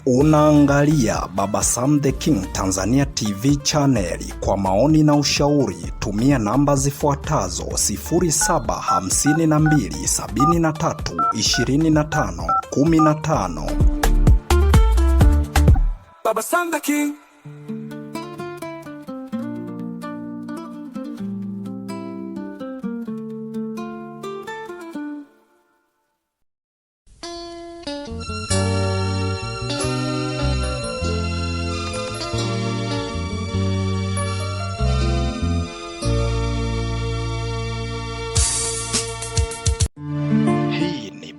Unaangalia Baba Sam the King Tanzania TV channel. Kwa maoni na ushauri tumia namba zifuatazo 0752732515. Baba Sam the King.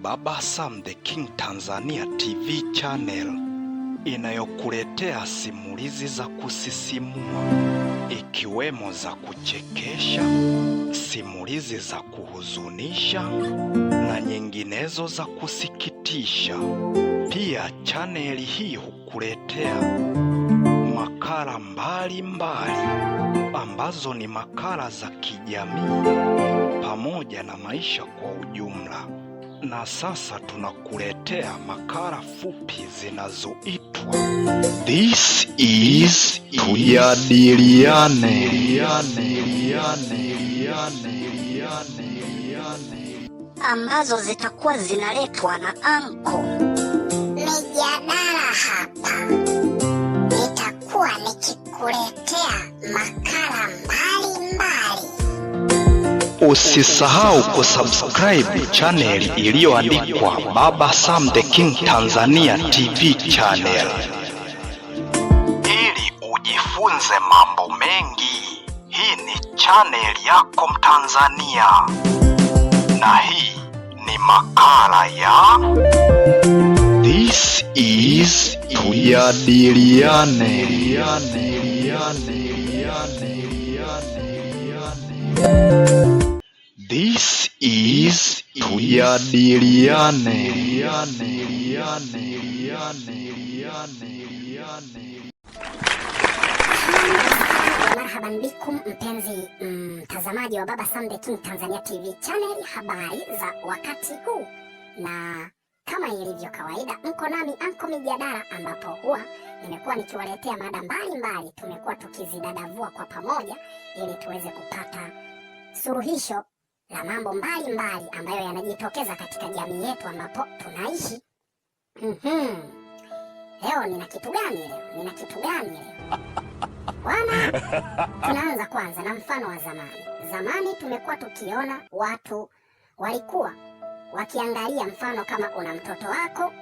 Baba Sam the King Tanzania TV channel inayokuletea simulizi za kusisimua, ikiwemo za kuchekesha, simulizi za kuhuzunisha na nyinginezo za kusikitisha. Pia channel hii hukuletea makala mbalimbali ambazo ni makala za kijamii pamoja na maisha kwa ujumla. Na sasa tunakuletea makala fupi zinazoitwa This is Tujadiliane, ambazo zitakuwa zinaletwa na Anko Mijadala. Hapa nitakuwa nikikuletea makala mbalimbali. Usisahau kusubscribe channel iliyoandikwa Baba Sam the King Tanzania TV channel ili ujifunze mambo mengi. Hii ni channel yako Mtanzania, na hii ni makala ya This is Tujadiliane. This is Tujadiliane. Marhaban bikum mpenzi mtazamaji wa Baba Sam the King Tanzania TV channel. Habari za wakati huu, na kama ilivyo kawaida mko nami Anko Mijadala, ambapo huwa nimekuwa nikiwaletea mada mbalimbali. Tumekuwa tukizidadavua kwa pamoja ili tuweze kupata suluhisho la mambo mbalimbali ambayo yanajitokeza katika jamii yetu ambapo tunaishi. Leo nina kitu gani leo? Bwana, tunaanza kwanza na mfano wa zamani. Zamani tumekuwa tukiona watu walikuwa wakiangalia, mfano kama una mtoto wako